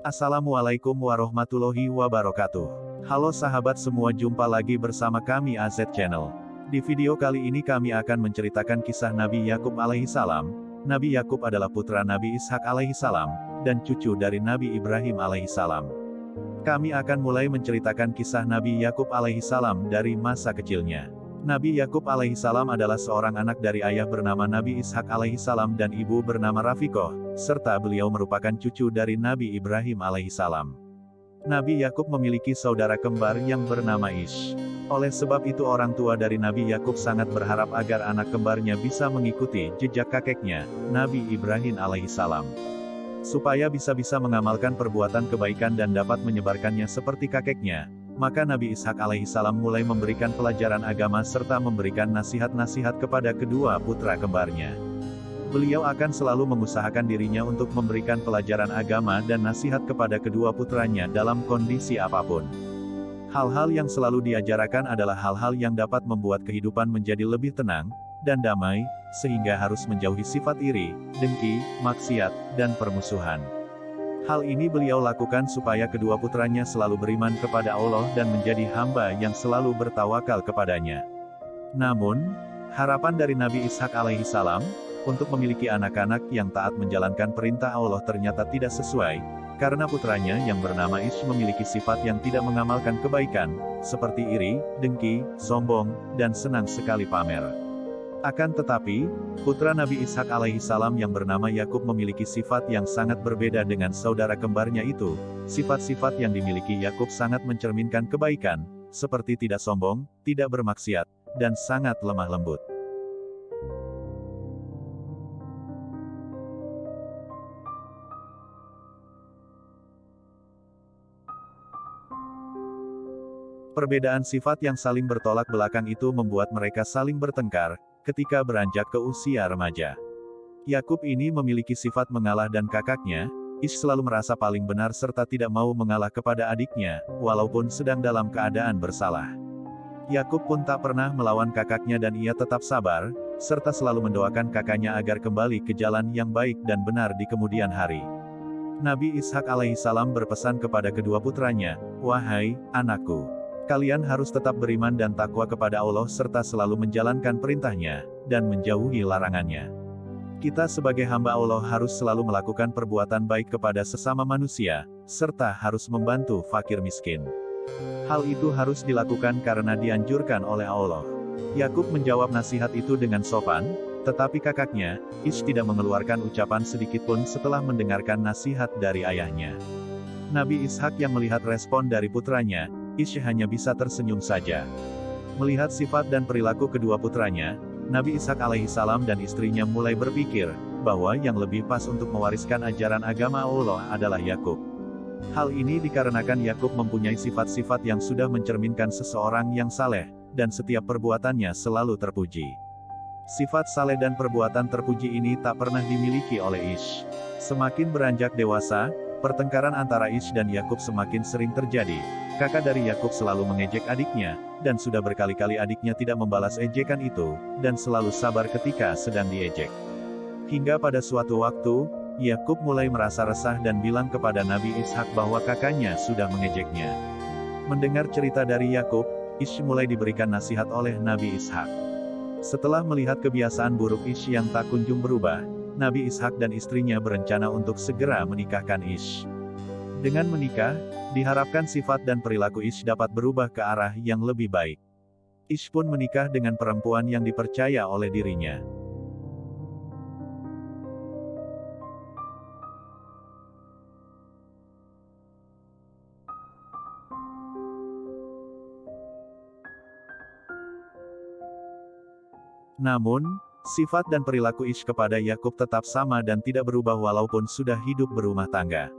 Assalamualaikum warahmatullahi wabarakatuh. Halo sahabat semua, jumpa lagi bersama kami AZ Channel. Di video kali ini kami akan menceritakan kisah Nabi Yakub alaihi salam. Nabi Yakub adalah putra Nabi Ishak alaihi salam, dan cucu dari Nabi Ibrahim alaihi salam. Kami akan mulai menceritakan kisah Nabi Yakub alaihi salam dari masa kecilnya. Nabi Yakub alaihi salam adalah seorang anak dari ayah bernama Nabi Ishak alaihi salam dan ibu bernama Rafikoh, serta beliau merupakan cucu dari Nabi Ibrahim alaihi salam. Nabi Yakub memiliki saudara kembar yang bernama Ish. Oleh sebab itu orang tua dari Nabi Yakub sangat berharap agar anak kembarnya bisa mengikuti jejak kakeknya, Nabi Ibrahim alaihi salam. Supaya bisa mengamalkan perbuatan kebaikan dan dapat menyebarkannya seperti kakeknya, maka Nabi Ishak alaihi salam mulai memberikan pelajaran agama serta memberikan nasihat-nasihat kepada kedua putra kembarnya. Beliau akan selalu mengusahakan dirinya untuk memberikan pelajaran agama dan nasihat kepada kedua putranya dalam kondisi apapun. Hal-hal yang selalu diajarkan adalah hal-hal yang dapat membuat kehidupan menjadi lebih tenang dan damai, sehingga harus menjauhi sifat iri, dengki, maksiat, dan permusuhan. Hal ini beliau lakukan supaya kedua putranya selalu beriman kepada Allah dan menjadi hamba yang selalu bertawakal kepadanya. Namun, harapan dari Nabi Ishak alaihi salam untuk memiliki anak-anak yang taat menjalankan perintah Allah ternyata tidak sesuai, karena putranya yang bernama Ish memiliki sifat yang tidak mengamalkan kebaikan, seperti iri, dengki, sombong, dan senang sekali pamer. Akan tetapi, putra Nabi Ishak alaihi salam yang bernama Yakub memiliki sifat yang sangat berbeda dengan saudara kembarnya itu. Sifat-sifat yang dimiliki Yakub sangat mencerminkan kebaikan, seperti tidak sombong, tidak bermaksiat, dan sangat lemah lembut. Perbedaan sifat yang saling bertolak belakang itu membuat mereka saling bertengkar ketika beranjak ke usia remaja. Yakub ini memiliki sifat mengalah dan kakaknya, Ish selalu merasa paling benar serta tidak mau mengalah kepada adiknya, walaupun sedang dalam keadaan bersalah. Yakub pun tak pernah melawan kakaknya dan ia tetap sabar, serta selalu mendoakan kakaknya agar kembali ke jalan yang baik dan benar di kemudian hari. Nabi Ishak alaihi salam berpesan kepada kedua putranya, "Wahai anakku, kalian harus tetap beriman dan takwa kepada Allah serta selalu menjalankan perintahnya, dan menjauhi larangannya. Kita sebagai hamba Allah harus selalu melakukan perbuatan baik kepada sesama manusia, serta harus membantu fakir miskin. Hal itu harus dilakukan karena dianjurkan oleh Allah." Yakub menjawab nasihat itu dengan sopan, tetapi kakaknya, Ish tidak mengeluarkan ucapan sedikitpun setelah mendengarkan nasihat dari ayahnya. Nabi Ishak yang melihat respon dari putranya, Ish hanya bisa tersenyum saja. Melihat sifat dan perilaku kedua putranya, Nabi Ishak alaihi salam dan istrinya mulai berpikir bahwa yang lebih pas untuk mewariskan ajaran agama Allah adalah Yakub. Hal ini dikarenakan Yakub mempunyai sifat-sifat yang sudah mencerminkan seseorang yang saleh, dan setiap perbuatannya selalu terpuji. Sifat saleh dan perbuatan terpuji ini tak pernah dimiliki oleh Ish. Semakin beranjak dewasa, pertengkaran antara Ish dan Yakub semakin sering terjadi. Kakak dari Yakub selalu mengejek adiknya, dan sudah berkali-kali adiknya tidak membalas ejekan itu, dan selalu sabar ketika sedang diejek. Hingga pada suatu waktu, Yakub mulai merasa resah dan bilang kepada Nabi Ishak bahwa kakaknya sudah mengejeknya. Mendengar cerita dari Yakub, Ish mulai diberikan nasihat oleh Nabi Ishak. Setelah melihat kebiasaan buruk Ish yang tak kunjung berubah, Nabi Ishak dan istrinya berencana untuk segera menikahkan Ish. Dengan menikah, diharapkan sifat dan perilaku Ish dapat berubah ke arah yang lebih baik. Ish pun menikah dengan perempuan yang dipercaya oleh dirinya. Namun, sifat dan perilaku Ish kepada Yakub tetap sama dan tidak berubah walaupun sudah hidup berumah tangga.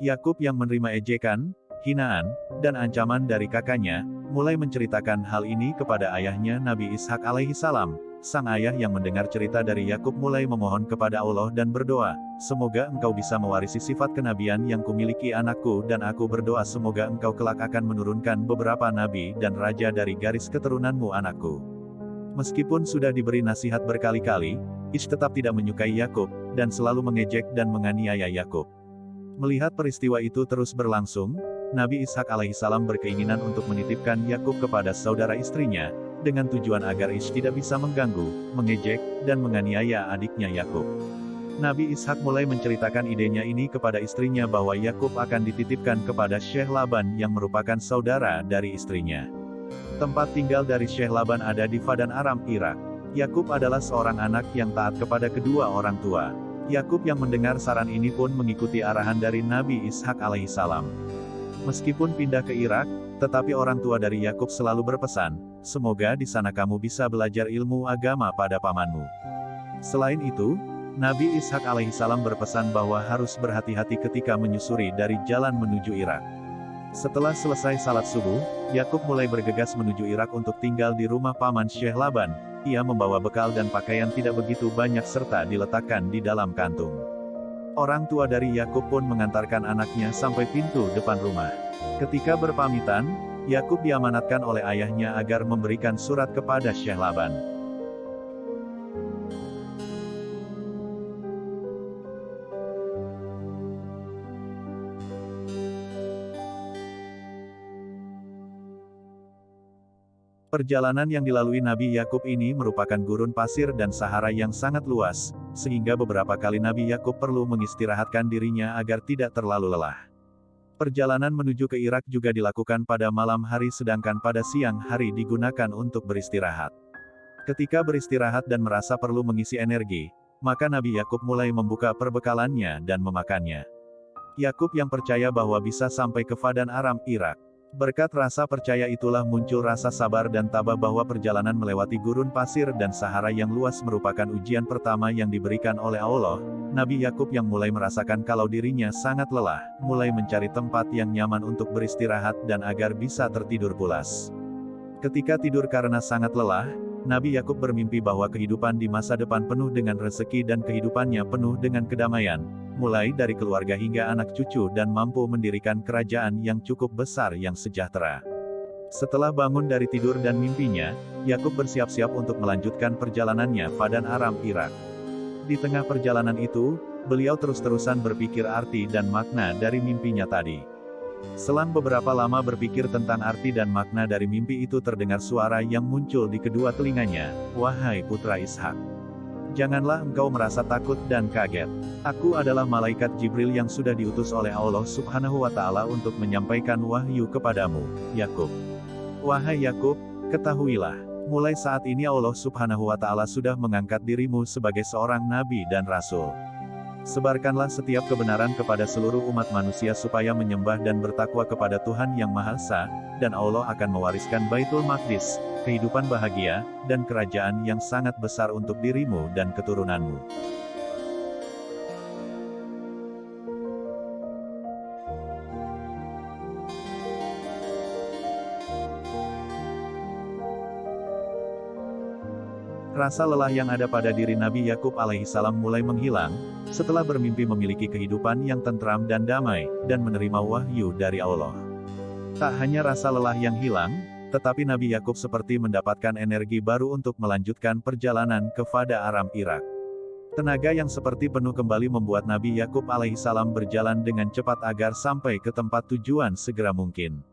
Yakub yang menerima ejekan, hinaan, dan ancaman dari kakaknya, mulai menceritakan hal ini kepada ayahnya Nabi Ishak alaihi salam. Sang ayah yang mendengar cerita dari Yakub mulai memohon kepada Allah dan berdoa, "Semoga engkau bisa mewarisi sifat kenabian yang kumiliki anakku, dan aku berdoa semoga engkau kelak akan menurunkan beberapa nabi dan raja dari garis keturunanmu anakku." Meskipun sudah diberi nasihat berkali-kali, Ish tetap tidak menyukai Yakub, dan selalu mengejek dan menganiaya Yakub. Melihat peristiwa itu terus berlangsung, Nabi Ishak alaihissalam berkeinginan untuk menitipkan Yakub kepada saudara istrinya, dengan tujuan agar Ish tidak bisa mengganggu, mengejek, dan menganiaya adiknya Yakub. Nabi Ishak mulai menceritakan idenya ini kepada istrinya bahwa Yakub akan dititipkan kepada Syekh Laban yang merupakan saudara dari istrinya. Tempat tinggal dari Syekh Laban ada di Padan Aram, Irak. Yakub adalah seorang anak yang taat kepada kedua orang tua. Yakub yang mendengar saran ini pun mengikuti arahan dari Nabi Ishak alaihissalam. Meskipun pindah ke Irak, tetapi orang tua dari Yakub selalu berpesan, semoga di sana kamu bisa belajar ilmu agama pada pamanmu. Selain itu, Nabi Ishak alaihissalam berpesan bahwa harus berhati-hati ketika menyusuri dari jalan menuju Irak. Setelah selesai salat subuh, Yakub mulai bergegas menuju Irak untuk tinggal di rumah paman Syekh Laban. Ia membawa bekal dan pakaian tidak begitu banyak serta diletakkan di dalam kantung. Orang tua dari Yakub pun mengantarkan anaknya sampai pintu depan rumah. Ketika berpamitan, Yakub diamanatkan oleh ayahnya agar memberikan surat kepada Syekh Laban. Perjalanan yang dilalui Nabi Yakub ini merupakan gurun pasir dan Sahara yang sangat luas, sehingga beberapa kali Nabi Yakub perlu mengistirahatkan dirinya agar tidak terlalu lelah. Perjalanan menuju ke Irak juga dilakukan pada malam hari sedangkan pada siang hari digunakan untuk beristirahat. Ketika beristirahat dan merasa perlu mengisi energi, maka Nabi Yakub mulai membuka perbekalannya dan memakannya. Yakub yang percaya bahwa bisa sampai ke Padan Aram, Irak. Berkat rasa percaya itulah muncul rasa sabar dan tabah bahwa perjalanan melewati gurun pasir dan Sahara yang luas merupakan ujian pertama yang diberikan oleh Allah. Nabi Yakub yang mulai merasakan kalau dirinya sangat lelah, mulai mencari tempat yang nyaman untuk beristirahat dan agar bisa tertidur pulas. Ketika tidur karena sangat lelah, Nabi Yakub bermimpi bahwa kehidupan di masa depan penuh dengan rezeki dan kehidupannya penuh dengan kedamaian, mulai dari keluarga hingga anak cucu dan mampu mendirikan kerajaan yang cukup besar yang sejahtera. Setelah bangun dari tidur dan mimpinya, Yakub bersiap-siap untuk melanjutkan perjalanannya Padan Aram, Irak. Di tengah perjalanan itu, beliau terus-terusan berpikir arti dan makna dari mimpinya tadi. Selang beberapa lama berpikir tentang arti dan makna dari mimpi itu terdengar suara yang muncul di kedua telinganya, "Wahai putra Ishak, janganlah engkau merasa takut dan kaget. Aku adalah malaikat Jibril yang sudah diutus oleh Allah Subhanahu wa Ta'ala untuk menyampaikan wahyu kepadamu, Yakub. Wahai Yakub, ketahuilah, mulai saat ini Allah Subhanahu wa Ta'ala sudah mengangkat dirimu sebagai seorang nabi dan rasul. Sebarkanlah setiap kebenaran kepada seluruh umat manusia supaya menyembah dan bertakwa kepada Tuhan Yang Maha Esa, dan Allah akan mewariskan Baitul Maqdis, kehidupan bahagia, dan kerajaan yang sangat besar untuk dirimu dan keturunanmu." Rasa lelah yang ada pada diri Nabi Yakub alaihissalam mulai menghilang, setelah bermimpi memiliki kehidupan yang tentram dan damai, dan menerima wahyu dari Allah. Tak hanya rasa lelah yang hilang, tetapi Nabi Yakub seperti mendapatkan energi baru untuk melanjutkan perjalanan ke Padan Aram, Irak. Tenaga yang seperti penuh kembali membuat Nabi Yakub alaihissalam berjalan dengan cepat agar sampai ke tempat tujuan segera mungkin.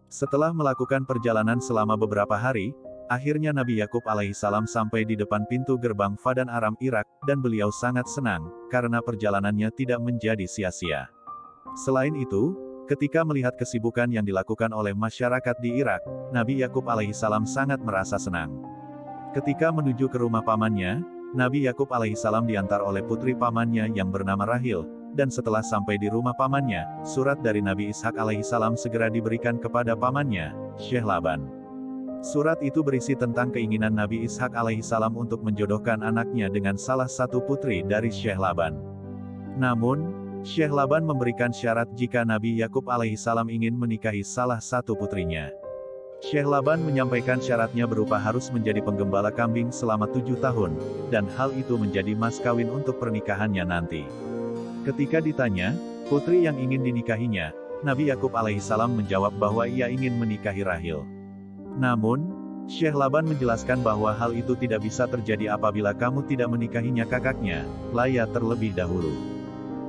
Setelah melakukan perjalanan selama beberapa hari, akhirnya Nabi Yakub alaihissalam sampai di depan pintu gerbang Padan Aram, Irak, dan beliau sangat senang, karena perjalanannya tidak menjadi sia-sia. Selain itu, ketika melihat kesibukan yang dilakukan oleh masyarakat di Irak, Nabi Yakub alaihissalam sangat merasa senang. Ketika menuju ke rumah pamannya, Nabi Yakub alaihissalam diantar oleh putri pamannya yang bernama Rahil, dan setelah sampai di rumah pamannya, surat dari Nabi Ishak alaihissalam segera diberikan kepada pamannya, Syekh Laban. Surat itu berisi tentang keinginan Nabi Ishak alaihissalam untuk menjodohkan anaknya dengan salah satu putri dari Syekh Laban. Namun, Syekh Laban memberikan syarat jika Nabi Yakub alaihissalam ingin menikahi salah satu putrinya. Syekh Laban menyampaikan syaratnya berupa harus menjadi penggembala kambing selama 7 tahun, dan hal itu menjadi mas kawin untuk pernikahannya nanti. Ketika ditanya, putri yang ingin dinikahinya, Nabi Yakub alaihissalam menjawab bahwa ia ingin menikahi Rahil. Namun, Syekh Laban menjelaskan bahwa hal itu tidak bisa terjadi apabila kamu tidak menikahinya kakaknya, Laya terlebih dahulu.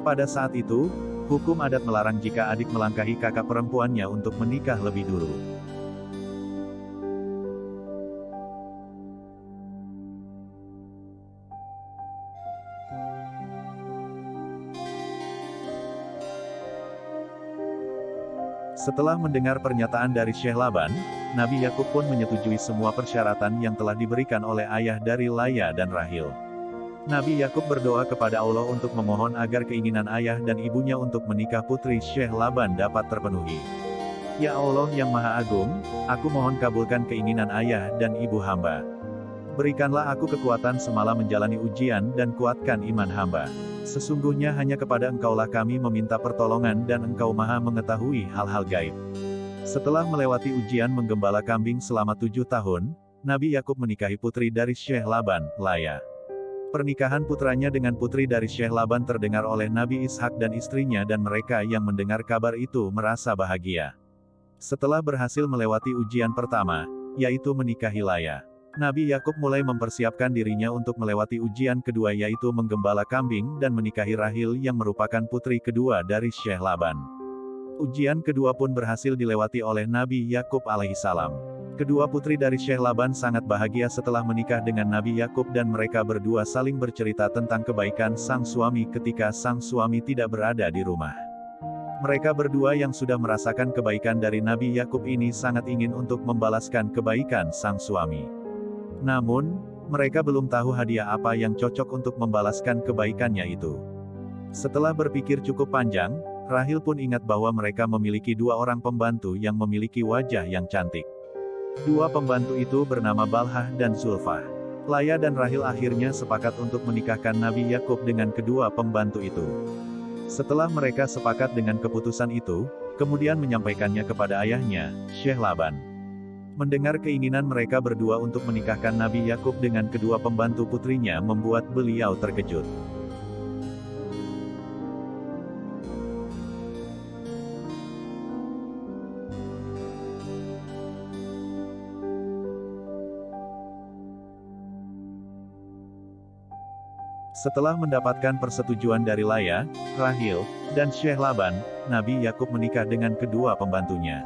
Pada saat itu, Hukum adat melarang jika adik melangkahi kakak perempuannya untuk menikah lebih dulu. Setelah mendengar pernyataan dari Syekh Laban, Nabi Yakub pun menyetujui semua persyaratan yang telah diberikan oleh ayah dari Laya dan Rahil. Nabi Yakub berdoa kepada Allah untuk memohon agar keinginan ayah dan ibunya untuk menikah putri Syekh Laban dapat terpenuhi. Ya Allah yang Maha Agung, aku mohon kabulkan keinginan ayah dan ibu hamba. Berikanlah aku kekuatan semalam menjalani ujian dan kuatkan iman hamba. Sesungguhnya hanya kepada Engkaulah kami meminta pertolongan dan Engkau Maha mengetahui hal-hal gaib. Setelah melewati ujian menggembala kambing selama 7 tahun, Nabi Yakub menikahi putri dari Syekh Laban, Laya. Pernikahan putranya dengan putri dari Syekh Laban terdengar oleh Nabi Ishak dan istrinya dan mereka yang mendengar kabar itu merasa bahagia. Setelah berhasil melewati ujian pertama, yaitu menikahi Laya, Nabi Yakub mulai mempersiapkan dirinya untuk melewati ujian kedua yaitu menggembala kambing dan menikahi Rahil yang merupakan putri kedua dari Syekh Laban. Ujian kedua pun berhasil dilewati oleh Nabi Yakub alaihissalam. Kedua putri dari Syekh Laban sangat bahagia setelah menikah dengan Nabi Yakub dan mereka berdua saling bercerita tentang kebaikan sang suami ketika sang suami tidak berada di rumah. Mereka berdua yang sudah merasakan kebaikan dari Nabi Yakub ini sangat ingin untuk membalaskan kebaikan sang suami. Namun, mereka belum tahu hadiah apa yang cocok untuk membalaskan kebaikannya itu. Setelah berpikir cukup panjang, Rahil pun ingat bahwa mereka memiliki 2 orang pembantu yang memiliki wajah yang cantik. 2 pembantu itu bernama Balhah dan Zulfah. Laya dan Rahil akhirnya sepakat untuk menikahkan Nabi Yakub dengan kedua pembantu itu. Setelah mereka sepakat dengan keputusan itu, kemudian menyampaikannya kepada ayahnya, Syekh Laban. Mendengar keinginan mereka berdua untuk menikahkan Nabi Yakub dengan kedua pembantu putrinya membuat beliau terkejut. Setelah mendapatkan persetujuan dari Laya, Rahil, dan Syekh Laban, Nabi Yakub menikah dengan kedua pembantunya.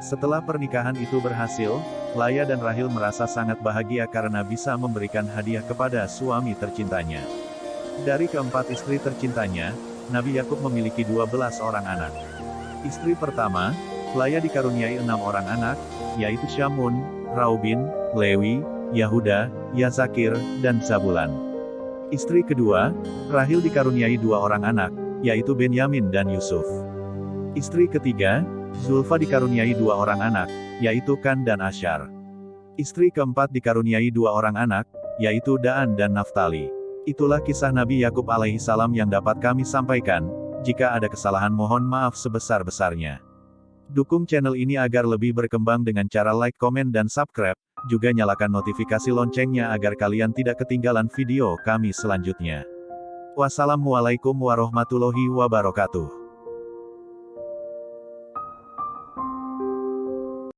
Setelah pernikahan itu berhasil, Laya dan Rahil merasa sangat bahagia karena bisa memberikan hadiah kepada suami tercintanya. Dari keempat istri tercintanya, Nabi Yakub memiliki 12 orang anak. Istri pertama, Laya dikaruniai 6 orang anak, yaitu Syamun, Raubin, Lewi, Yahuda, Yazakir, dan Zabulan. Istri kedua, Rahil dikaruniai 2 orang anak, yaitu Benyamin dan Yusuf. Istri ketiga, Zulfa dikaruniai 2 orang anak, yaitu Kan dan Asyar. Istri keempat dikaruniai 2 orang anak, yaitu Daan dan Naftali. Itulah kisah Nabi Yakub alaihissalam yang dapat kami sampaikan. Jika ada kesalahan mohon maaf sebesar-besarnya. Dukung channel ini agar lebih berkembang dengan cara like, komen, dan subscribe. Juga nyalakan notifikasi loncengnya agar kalian tidak ketinggalan video kami selanjutnya. Wassalamualaikum warahmatullahi wabarakatuh.